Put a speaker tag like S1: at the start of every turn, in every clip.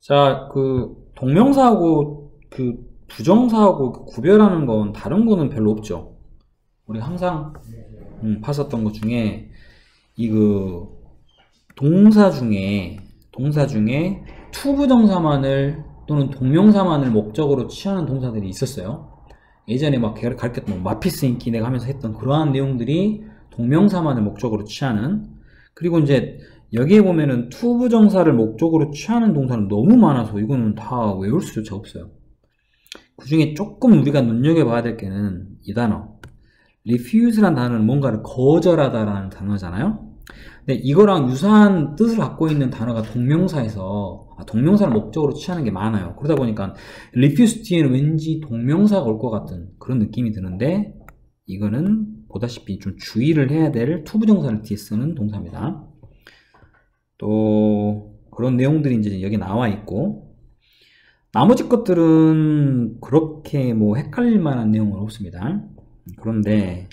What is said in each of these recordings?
S1: 자, 그 동명사하고 그 부정사하고 구별하는 건 다른 거는 별로 없죠. 우리 항상 봤었던 것 중에 이 그 동사 중에 투부정사만을 또는 동명사만을 목적으로 취하는 동사들이 있었어요. 예전에 막 가르쳤던 마피스 인기 내가 하면서 했던 그러한 내용들이 동명사만을 목적으로 취하는. 그리고 이제 여기에 보면은 투부정사를 목적으로 취하는 동사는 너무 많아서 이거는 다 외울 수조차 없어요. 그 중에 조금 우리가 눈여겨봐야 될 게는 이 단어 refuse란 단어는 뭔가를 거절하다라는 단어잖아요. 근데 이거랑 유사한 뜻을 갖고 있는 단어가 동명사를 목적으로 취하는 게 많아요. 그러다 보니까 refuse 뒤에는 왠지 동명사가 올 것 같은 그런 느낌이 드는데, 이거는 보다시피 좀 주의를 해야 될 투부정사를 뒤에 쓰는 동사입니다. 또 그런 내용들이 이제 여기 나와 있고, 나머지 것들은 그렇게 뭐 헷갈릴 만한 내용은 없습니다. 그런데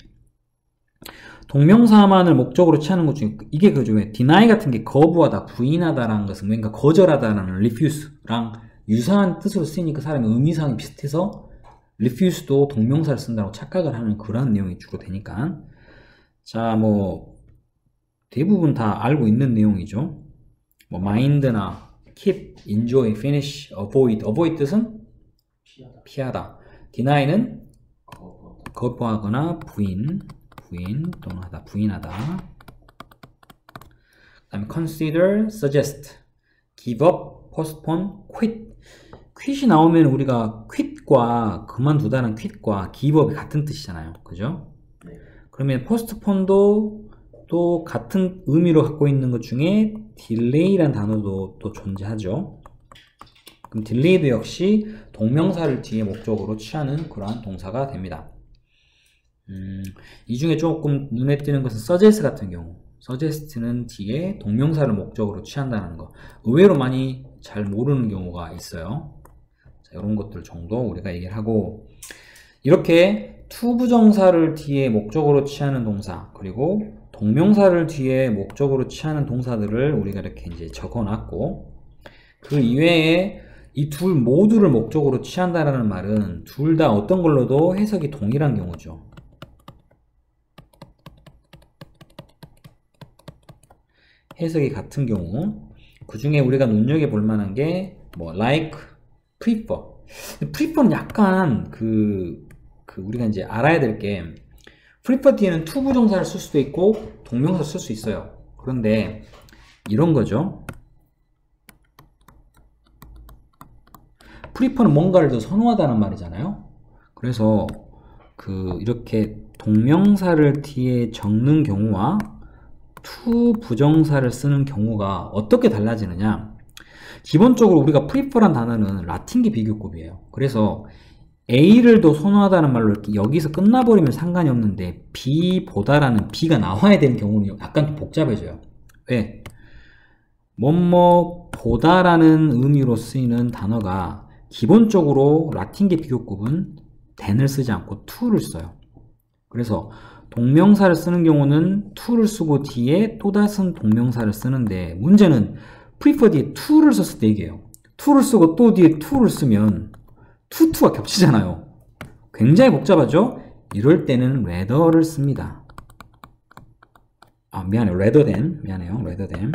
S1: 동명사만을 목적으로 취하는 것 중에 이게 그죠. deny 같은 게 거부하다, 부인하다라는 것은 뭔가 거절하다라는 refuse랑 유사한 뜻으로 쓰이니까 사람의 의미상이 비슷해서 refuse도 동명사를 쓴다고 착각을 하는 그런 내용이 주로 되니까. 자, 뭐 대부분 다 알고 있는 내용이죠. 뭐 mind나 keep, enjoy, finish, avoid 뜻은 피하다. deny는 거부하거나 부인 또는 부인하다. 그 다음에 consider, suggest, give up, postpone, quit. quit이 나오면 우리가 quit과 그만두다는 quit과 give up이 같은 뜻이잖아요. 그죠? 네. 그러면 postpone도 또 같은 의미로 갖고 있는 것 중에 delay라는 단어도 또 존재하죠. 그럼 delay도 역시 동명사를 뒤에 목적으로 취하는 그러한 동사가 됩니다. 이 중에 조금 눈에 띄는 것은 suggest 같은 경우, suggest는 뒤에 동명사를 목적으로 취한다는 거 의외로 많이 잘 모르는 경우가 있어요. 자, 이런 것들 정도 우리가 얘기를 하고, 이렇게 투부정사를 뒤에 목적으로 취하는 동사, 그리고 동명사를 뒤에 목적으로 취하는 동사들을 우리가 이렇게 이제 적어놨고, 그 이외에 이 둘 모두를 목적으로 취한다라는 말은 둘 다 어떤 걸로도 해석이 동일한 경우죠. 해석이 같은 경우, 그 중에 우리가 눈여겨볼 만한 게 뭐 like, prefer. prefer는 약간 우리가 이제 알아야 될 게, prefer 뒤에는 투부정사를 쓸 수도 있고 동명사를 쓸 수 있어요. 그런데 이런 거죠. prefer는 뭔가를 더 선호하다는 말이잖아요. 그래서 이렇게 동명사를 뒤에 적는 경우와 투부정사를 쓰는 경우가 어떻게 달라지느냐. 기본적으로 우리가 prefer란 단어는 라틴계 비교급이에요. 그래서 A를 더 선호하다는 말로 이렇게 여기서 끝나버리면 상관이 없는데 B보다라는 B가 나와야 되는 경우는 약간 복잡해져요. 왜? 뭐뭐보다라는 의미로 쓰이는 단어가 기본적으로 라틴계 비교급은 than을 쓰지 않고 to를 써요. 그래서 동명사를 쓰는 경우는 to를 쓰고 뒤에 또 다른 동명사를 쓰는데, 문제는 prefer 뒤에 to를 썼을 때 얘기해요. to를 쓰고 또 뒤에 to를 쓰면 to가 겹치잖아요. 굉장히 복잡하죠? 이럴 때는 rather를 씁니다. 미안해요. rather than. 미안해요. rather than.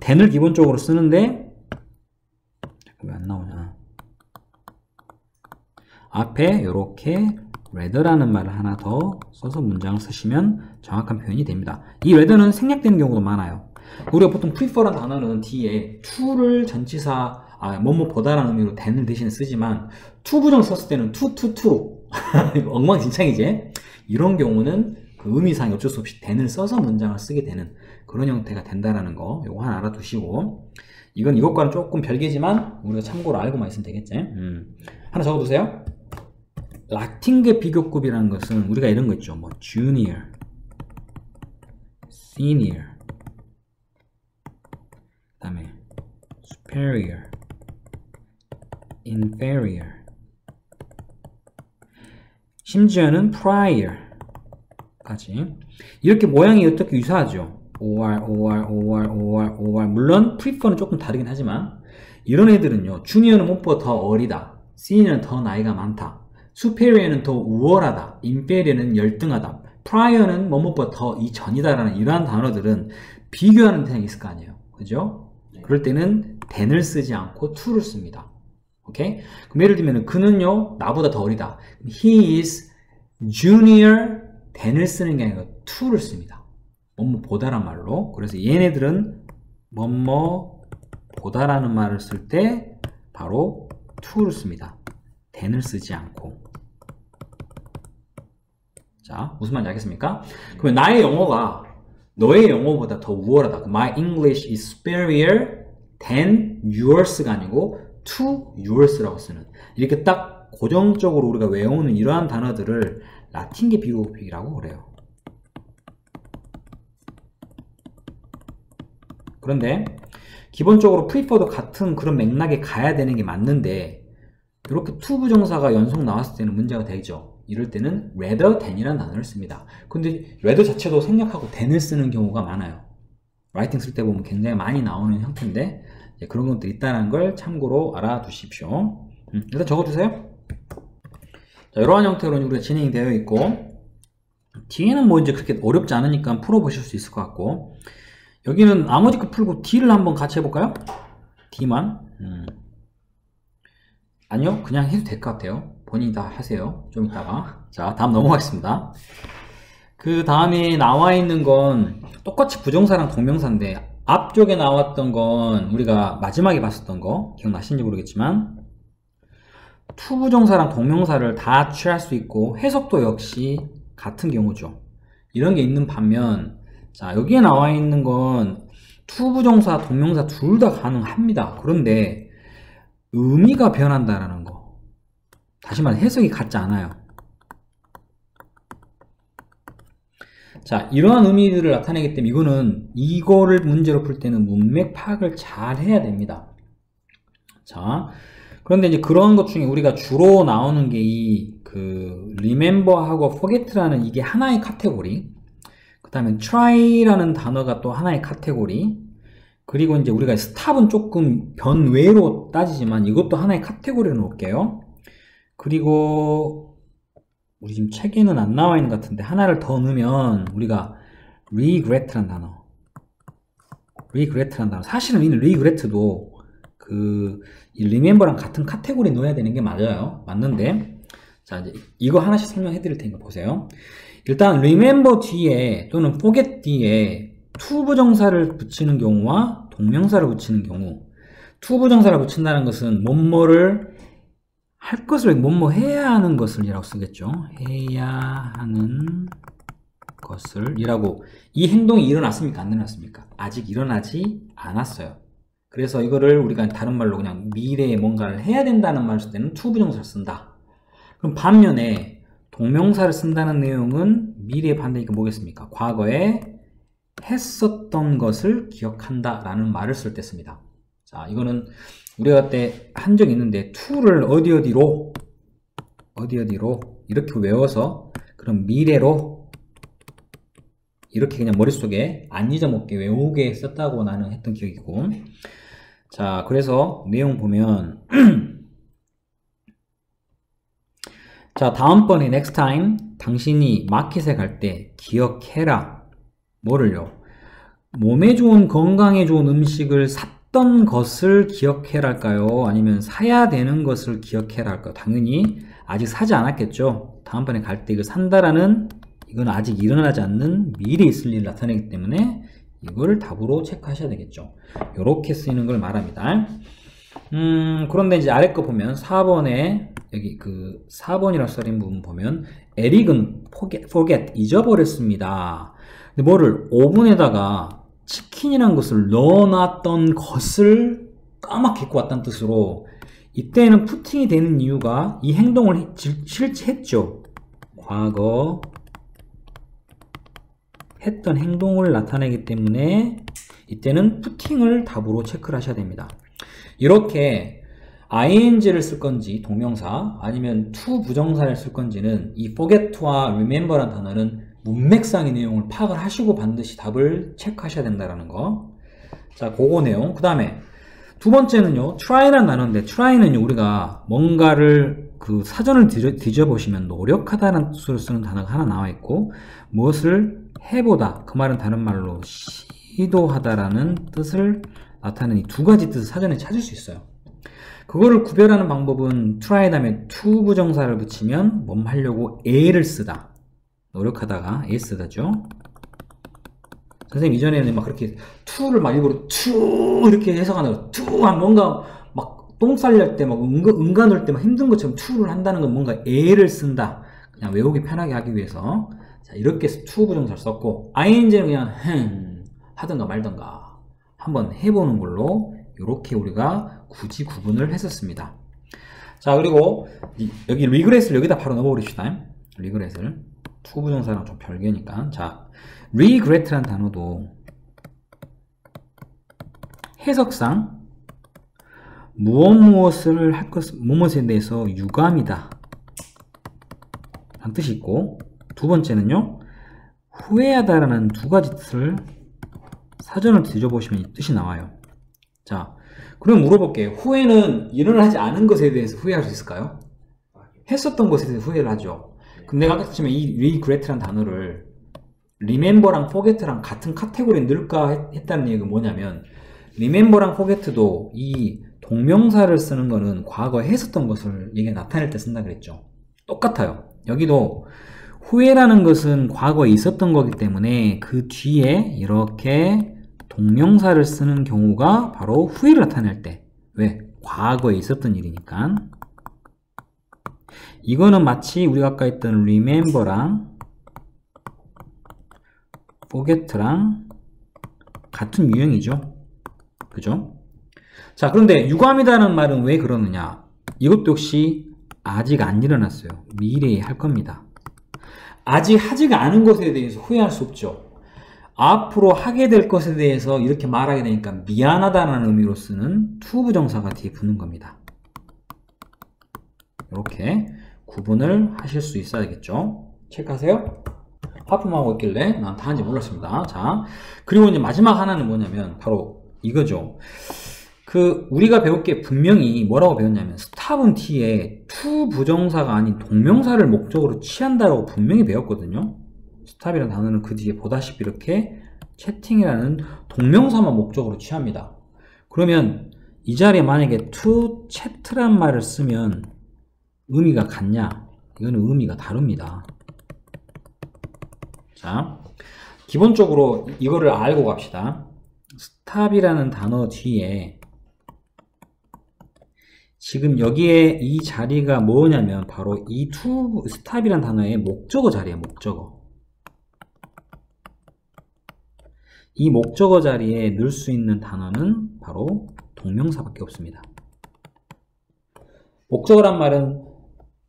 S1: than을 기본적으로 쓰는데, 왜 안 나오냐. 앞에 이렇게 rather라는 말을 하나 더 써서 문장을 쓰시면 정확한 표현이 됩니다. 이 rather는 생략되는 경우도 많아요. 우리가 보통 prefer란 단어는 뒤에 to를 전치사, 뭐뭐보다라는 의미로 than을 대신에 쓰지만 투부정 썼을 때는 to 엉망진창이지. 이런 경우는 그 의미상에 어쩔 수 없이 than을 써서 문장을 쓰게 되는 그런 형태가 된다라는 거, 요거 하나 알아두시고, 이건 이것과는 조금 별개지만 우리가 참고로 알고만 있으면 되겠지. 하나 적어두세요. 라틴계 비교급이라는 것은 우리가 이런 거 있죠. 뭐 junior, senior, 그 다음에 superior, inferior, 심지어는 prior 까지. 이렇게 모양이 어떻게 유사하죠. or. 물론 prefer는 조금 다르긴 하지만 이런 애들은요. 주니어는 무엇보다 더 어리다. 시니어는 더 나이가 많다. superior는 더 우월하다. inferior는 열등하다. prior는 무엇보다 더 이전이다라는 이러한 단어들은 비교하는 대상이 있을 거 아니에요. 그죠? 그럴 때는 than을 쓰지 않고 to를 씁니다. 오케이? 그럼 예를 들면 그는요. 나보다 더 어리다. He is junior than을 쓰는 게 아니라 to를 씁니다. 뭐뭐 보다란 말로. 그래서 얘네들은 뭐뭐 보다라는 말을 쓸 때 바로 to를 습니다. than을 쓰지 않고. 자, 무슨 말인지 알겠습니까? 그러면 나의 영어가 너의 영어보다 더 우월하다. My English is superior than yours가 아니고 to yours라고 쓰는. 이렇게 딱 고정적으로 우리가 외우는 이러한 단어들을 라틴계 비교급이라고 그래요. 그런데 기본적으로 prefer도 같은 그런 맥락에 가야 되는 게 맞는데 이렇게 to 부정사가 연속 나왔을 때는 문제가 되죠. 이럴 때는 rather than이라는 단어를 씁니다. 근데 rather 자체도 생략하고 than을 쓰는 경우가 많아요. 라이팅 쓸 때 보면 굉장히 많이 나오는 형태인데 그런 것들이 있다는 걸 참고로 알아두십시오. 일단 적어두세요. 자, 이러한 형태로 우리가 진행이 되어 있고 뒤에는 뭐 이제 그렇게 어렵지 않으니까 풀어보실 수 있을 것 같고 여기는 나머지 거 풀고 D를 한번 같이 해볼까요? D만 아니요 그냥 해도 될 것 같아요. 본인이 다 하세요. 좀 이따가. 자, 다음 넘어가겠습니다. 그 다음에 나와 있는 건 똑같이 부정사랑 동명사인데 앞쪽에 나왔던 건 우리가 마지막에 봤었던 거 기억나시는지 모르겠지만 to 부정사랑 동명사를 다 취할 수 있고 해석도 역시 같은 경우죠. 이런 게 있는 반면 자 여기에 나와 있는 건 to 부정사 동명사 둘 다 가능합니다. 그런데 의미가 변한다라는 거. 다시 말해 해석이 같지 않아요. 자, 이러한 의미들을 나타내기 때문에 이거를 문제로 풀 때는 문맥 파악을 잘 해야 됩니다. 자, 그런데 이제 그런 것 중에 우리가 주로 나오는 게 remember하고 forget라는 이게 하나의 카테고리. 그 다음에 try라는 단어가 또 하나의 카테고리. 그리고 이제 우리가 stop은 조금 변외로 따지지만 이것도 하나의 카테고리로 놓을게요. 그리고 우리 지금 책에는 안 나와 있는 것 같은데 하나를 더 넣으면 우리가 regret라는 단어 사실은 이 regret도 이 remember랑 같은 카테고리에 넣어야 되는 게 맞는데 자 이제 이거 하나씩 설명해 드릴 테니까 보세요. 일단 remember 뒤에 또는 forget 뒤에 to 부정사를 붙이는 경우와 동명사를 붙이는 경우 to 부정사를 붙인다는 것은 뭐뭐를 할 것을 뭐뭐 해야 하는 것을 이라고 쓰겠죠. 해야 하는 것을 이라고. 이 행동이 일어났습니까? 안 일어났습니까? 아직 일어나지 않았어요. 그래서 이거를 우리가 다른 말로 그냥 미래에 뭔가를 해야 된다는 말을 쓸 때는 to 부정사를 쓴다. 그럼 반면에 동명사를 쓴다는 내용은 미래의 반대니까 뭐겠습니까? 과거에 했었던 것을 기억한다 라는 말을 쓸 때 씁니다. 자, 이거는 우리가 그때 한 적이 있는데 to를 어디어디로 이렇게 외워서 그럼 미래로 이렇게 그냥 머릿속에 안 잊어먹게 외우게 썼다고 나는 했던 기억이고. 자, 그래서 내용 보면 자, 다음번에 next time 당신이 마켓에 갈 때 기억해라. 뭐를요? 몸에 좋은 건강에 좋은 음식을 샀던 것을 기억해라 할까요? 아니면 사야 되는 것을 기억해라 할까요? 당연히 아직 사지 않았겠죠. 다음번에 갈 때 이거 산다라는 이건 아직 일어나지 않는 미래에 있을 일을 나타내기 때문에 이거를 답으로 체크하셔야 되겠죠. 이렇게 쓰이는 걸 말합니다. 그런데 이제 아래 거 보면 4번에 여기 4번이라고 써진 부분 보면 에릭은 forget 잊어버렸습니다. 근데 뭐를 오븐에다가 치킨이란 것을 넣어놨던 것을 까맣게 입고 왔다는 뜻으로 이때는 푸팅이 되는 이유가 이 행동을 실제 했죠. 과거 했던 행동을 나타내기 때문에 이때는 푸팅을 답으로 체크를 하셔야 됩니다. 이렇게 ing를 쓸 건지 동명사 아니면 to 부정사를 쓸 건지는 이 forget와 remember라는 단어는 문맥상의 내용을 파악을 하시고 반드시 답을 체크하셔야 된다는 거. 자, 그거 내용. 그 다음에 두 번째는요, try라는 단어인데, try는요, 우리가 뭔가를 그 사전을 뒤져보시면 노력하다는 뜻으로 쓰는 단어가 하나 나와 있고, 무엇을 해보다, 그 말은 다른 말로 시도하다라는 뜻을 나타내는 이 두 가지 뜻을 사전에 찾을 수 있어요. 그거를 구별하는 방법은 try 다음에 to 부정사를 붙이면 뭐 하려고 애를 쓰다. 노력하다가 애 쓰다죠. 선생님 이전에는 막 그렇게 to를 막 일부러 to 이렇게 해석하는 to 한 뭔가 막 똥 쌀릴 때 막 응가 놀 때 막 힘든 것처럼 to를 한다는 건 뭔가 애를 쓴다. 그냥 외우기 편하게 하기 위해서. 자, 이렇게 to 부정사를 썼고, ing는 그냥 하든가 말든가 한번 해보는 걸로 이렇게 우리가 굳이 구분을 했었습니다. 자, 그리고 여기 regret을 여기다 바로 넣어버립시다. regret을 to 부정사랑 좀 별개니까. 자, regret라는 단어도 해석상 무엇을 할 것, 무엇에 대해서 유감이다 라는 뜻이 있고, 두 번째는요, 후회하다라는 두 가지 뜻을 사전을 뒤져보시면 이 뜻이 나와요. 자, 그럼 물어볼게요. 후회는 일어나지 하지 않은 것에 대해서 후회할 수 있을까요? 했었던 것에 대해서 후회를 하죠. 근데 내가 아까 했지만 이 regret라는 단어를 remember랑 forget랑 같은 카테고리에 넣을까 했다는 얘기가 뭐냐면, remember랑 forget도 이 동명사를 쓰는 거는 과거에 했었던 것을 얘기가 나타낼 때 쓴다 그랬죠. 똑같아요. 여기도 후회라는 것은 과거에 있었던 거기 때문에 그 뒤에 이렇게 동명사를 쓰는 경우가 바로 후회를 나타낼 때. 왜? 과거에 있었던 일이니까. 이거는 마치 우리가 아까 했던 remember랑 forget랑 같은 유형이죠. 그죠? 자, 그런데 유감이다는 말은 왜 그러느냐? 이것도 역시 아직 안 일어났어요. 미래에 할 겁니다. 아직 하지가 않은 것에 대해서 후회할 수 없죠. 앞으로 하게 될 것에 대해서 이렇게 말하게 되니까 미안하다는 의미로 쓰는 to 부정사가 뒤에 붙는 겁니다. 이렇게 구분을 하실 수 있어야 겠죠. 체크하세요. 하품하고 있길래 난 다 한지 몰랐습니다. 자, 그리고 이제 마지막 하나는 뭐냐면 바로 이거죠. 우리가 배울 게 분명히 뭐라고 배웠냐면 stop은 t에 to 부정사가 아닌 동명사를 목적으로 취한다라고 분명히 배웠거든요. stop이라는 단어는 그 뒤에 보다시피 이렇게 chatting이라는 동명사만 목적으로 취합니다. 그러면 이 자리에 만약에 to chat란 말을 쓰면 의미가 같냐? 이거는 의미가 다릅니다. 자, 기본적으로 이거를 알고 갑시다. stop이라는 단어 뒤에 지금 여기에 이 자리가 뭐냐면 바로 이 to stop이라는 단어의 목적어 자리에 목적어. 이 목적어 자리에 넣을 수 있는 단어는 바로 동명사밖에 없습니다. 목적어란 말은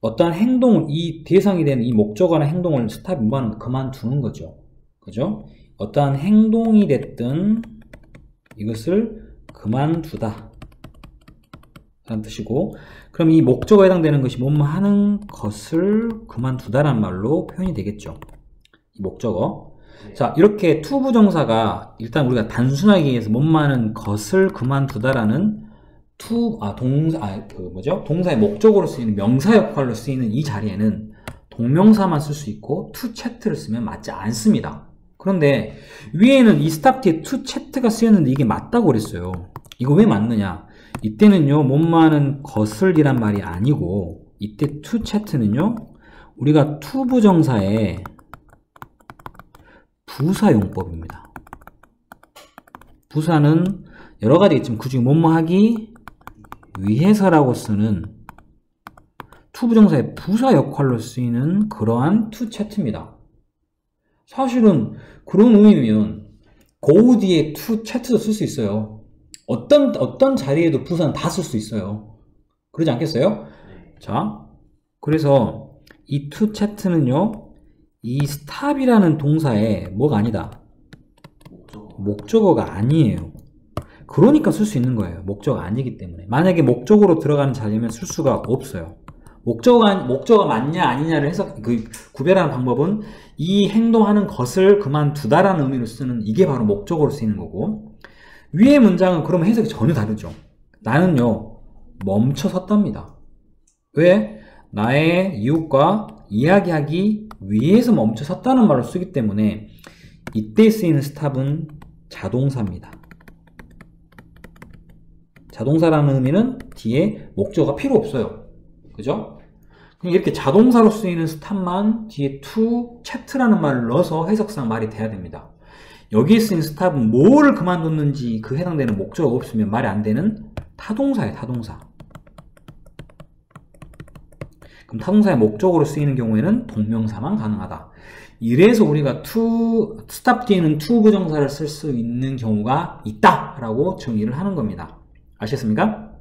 S1: 어떠한 행동을, 이 대상이 되는 이 목적어나 행동을 stop이 뭐하는 그만두는 거죠. 그죠? 어떠한 행동이 됐든 이것을 그만두다 라는 뜻이고, 그럼 이 목적어에 해당되는 것이 뭐뭐 하는 것을 그만두다라는 말로 표현이 되겠죠. 이 목적어. 자, 이렇게 to 부정사가 일단 우리가 단순하게 얘기해서 뭐뭐 하는 것을 그만두다라는 동사의 목적어로 쓰이는 명사 역할로 쓰이는 이 자리에는 동명사만 쓸 수 있고 to chat를 쓰면 맞지 않습니다. 그런데 위에는 이 stop 뒤에 to chat가 쓰였는데 이게 맞다고 그랬어요. 이거 왜 맞느냐? 이때는요, 뭐뭐하는 것을 이란 말이 아니고, 이때 to chat는요, 우리가 to 부정사의 부사용법입니다. 부사는 여러 가지 있지만 그 중에 뭐뭐 하기 위해서라고 쓰는 to 부정사의 부사 역할로 쓰이는 그러한 to chat입니다. 사실은 그런 의미면 go 뒤에 to chat도 쓸 수 있어요. 어떤 자리에도 부사는 다 쓸 수 있어요. 그러지 않겠어요? 자, 그래서 이 to chat는요, 이 stop이라는 동사에 뭐가 아니다. 목적어가 아니에요. 그러니까 쓸 수 있는 거예요. 목적어가 아니기 때문에. 만약에 목적으로 들어가는 자리면 쓸 수가 없어요. 목적어가 맞냐 아니냐를 구별하는 방법은 이 행동하는 것을 그만두다라는 의미로 쓰는 이게 바로 목적어로 쓰이는 거고, 위의 문장은 그러면 해석이 전혀 다르죠. 나는요, 멈춰 섰답니다. 왜? 나의 이웃과 이야기하기 위해서 멈춰 섰다는 말을 쓰기 때문에 이때 쓰이는 스탑은 자동사입니다. 자동사라는 의미는 뒤에 목적어가 필요 없어요. 그죠? 그냥 이렇게 자동사로 쓰이는 스탑만 뒤에 to, chat라는 말을 넣어서 해석상 말이 돼야 됩니다. 여기에 쓰인 스탑은 뭐를 그만뒀는지 그 해당되는 목적어가 없으면 말이 안 되는 타동사예요, 타동사. 그럼 타동사의 목적으로 쓰이는 경우에는 동명사만 가능하다. 이래서 우리가 스탑 뒤에는 to 부정사를 쓸 수 있는 경우가 있다라고 정의를 하는 겁니다. 아시겠습니까?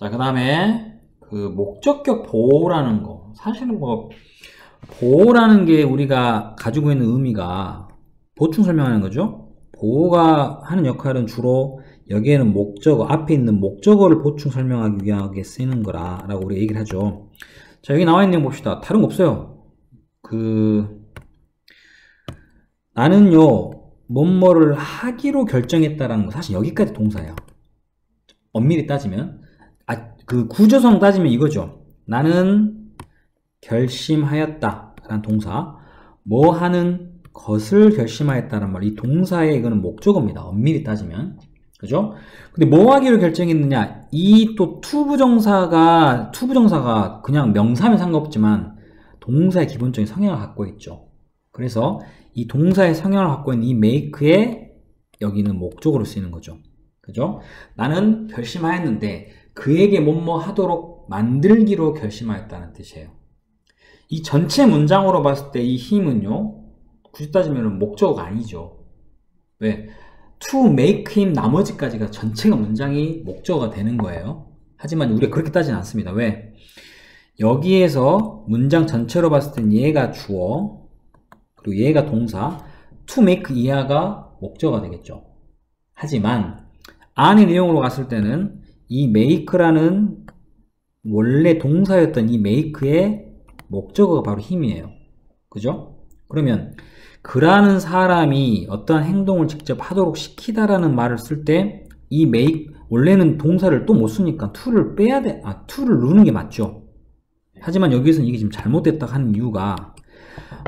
S1: 자, 그 다음에 그 목적격 보호라는 거. 사실은 뭐 보호라는 게 우리가 가지고 있는 의미가 보충 설명하는 거죠. 보호가 하는 역할은 주로 여기에는 목적어, 앞에 있는 목적어를 보충 설명하기 위하게 쓰이는 거라고 우리가 얘기를 하죠. 자, 여기 나와 있는 내용 봅시다. 다른 거 없어요. 나는요, 뭐뭐를 하기로 결정했다라는 거, 사실 여기까지 동사예요. 엄밀히 따지면, 그 구조상 따지면 이거죠. 나는 결심하였다 라는 동사, 뭐 하는 것을 결심하였다는 말, 이 동사의 이거는 목적어입니다. 엄밀히 따지면. 그죠? 근데 뭐 하기로 결정했느냐, 이 또 투부정사가 그냥 명사면 상관없지만 동사의 기본적인 성향을 갖고 있죠. 그래서 이 동사의 성향을 갖고 있는 이 make에 여기는 목적으로 쓰이는 거죠. 그죠? 나는 결심하였는데 그에게 뭐뭐 하도록 만들기로 결심하였다는 뜻이에요. 이 전체 문장으로 봤을 때 이 힘은요, 굳이 따지면 목적어가 아니죠. 왜? to make him 나머지까지가 전체가 문장이 목적어가 되는 거예요. 하지만 우리가 그렇게 따지는 않습니다. 왜? 여기에서 문장 전체로 봤을 땐 얘가 주어, 그리고 얘가 동사, to make 이하가 목적어가 되겠죠. 하지만 안의 내용으로 갔을 때는 이 make라는 원래 동사였던 이 make의 목적어가 바로 힘이에요. 그죠? 그러면 그라는 사람이 어떠한 행동을 직접 하도록 시키다라는 말을 쓸 때 이 make, 원래는 동사를 또 못 쓰니까 to를 빼야 돼. to를 넣는 게 맞죠. 하지만 여기서는 이게 지금 잘못됐다 하는 이유가,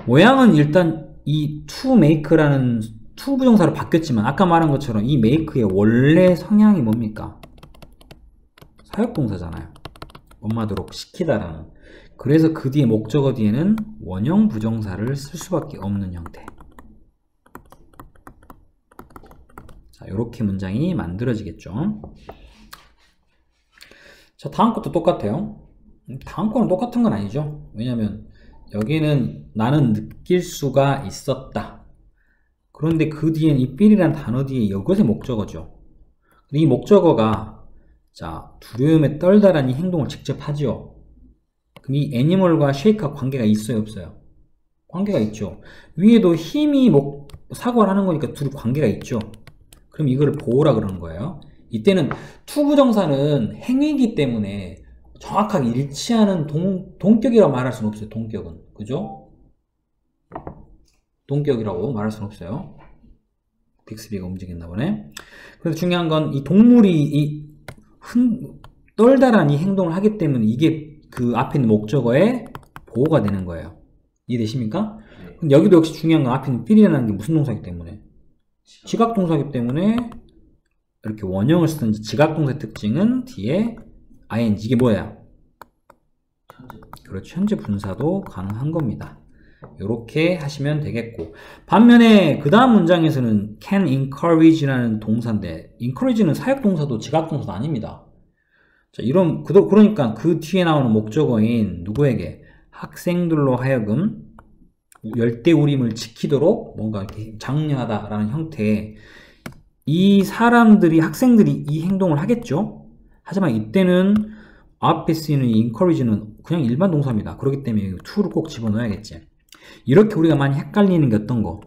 S1: 모양은 일단 이 to make라는 to 부정사로 바뀌었지만 아까 말한 것처럼 이 make의 원래 성향이 뭡니까? 사역동사잖아요. 엄마도록 시키다라는. 그래서 그 뒤에 목적어 뒤에는 원형 부정사를 쓸 수밖에 없는 형태. 자, 이렇게 문장이 만들어지겠죠. 자, 다음 것도 똑같아요. 다음 거는 똑같은 건 아니죠. 왜냐면 여기는 나는 느낄 수가 있었다. 그런데 그 뒤엔 이 feel이라는 단어 뒤에 이것의 목적어죠. 이 목적어가, 자, 두려움에 떨다라는 이 행동을 직접 하죠. 그럼 이 애니멀과 쉐이크와 관계가 있어요, 없어요? 관계가 있죠. 위에도 힘이 사고를 하는 거니까 둘이 관계가 있죠. 그럼 이거를 보호라 그러는 거예요. 이때는 투부정사는 행위이기 때문에 정확하게 일치하는 동격이라고 말할 수는 없어요. 동격은. 그죠? 동격이라고 말할 수는 없어요. 빅스비가 움직였나 보네. 그래서 중요한 건 이 동물이 떨다란 이 행동을 하기 때문에 이게 그 앞에 있는 목적어의 보호가 되는 거예요. 이해되십니까? 근데 여기도 역시 중요한 건 앞에 있는 feel이라는 게 무슨 동사이기 때문에? 지각동사이기 때문에 이렇게 원형을 쓰든지, 지각동사의 특징은 뒤에 ing, 이게 뭐야? 그렇죠. 현재 분사도 가능한 겁니다. 이렇게 하시면 되겠고, 반면에 그 다음 문장에서는 can encourage라는 동사인데, encourage는 사역동사도 지각동사도 아닙니다. 자, 그러니까 그 뒤에 나오는 목적어인 누구에게? 학생들로 하여금 열대우림을 지키도록 뭔가 이렇게 장려하다라는 형태의, 이 사람들이, 학생들이 이 행동을 하겠죠. 하지만 이때는 앞에 쓰이는 이 encourage는 그냥 일반 동사입니다. 그렇기 때문에 to를 꼭 집어넣어야겠지. 이렇게 우리가 많이 헷갈리는 게 어떤 거?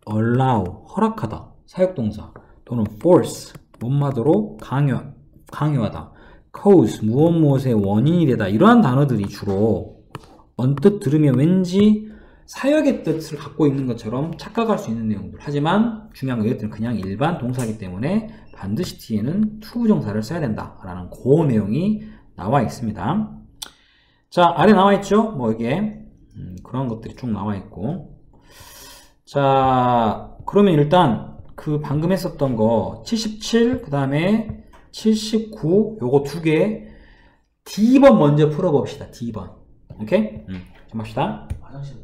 S1: allow, 허락하다, 사역동사, 또는 force, 못마도록 강요하다. cause, 무엇의 원인이 되다. 이러한 단어들이 주로 언뜻 들으면 왠지 사역의 뜻을 갖고 있는 것처럼 착각할 수 있는 내용들. 하지만 중요한 건 이것들은 그냥 일반 동사이기 때문에 반드시 뒤에는 to 부정사를 써야 된다라는 그 내용이 나와 있습니다. 자, 아래 나와 있죠? 뭐 이게 그런 것들이 쭉 나와 있고. 자, 그러면 일단 그 방금 했었던 거 77, 그 다음에 79 요거 두 개 D번 먼저 풀어봅시다. D번. 오케이? 좀 합시다.
S2: 화장실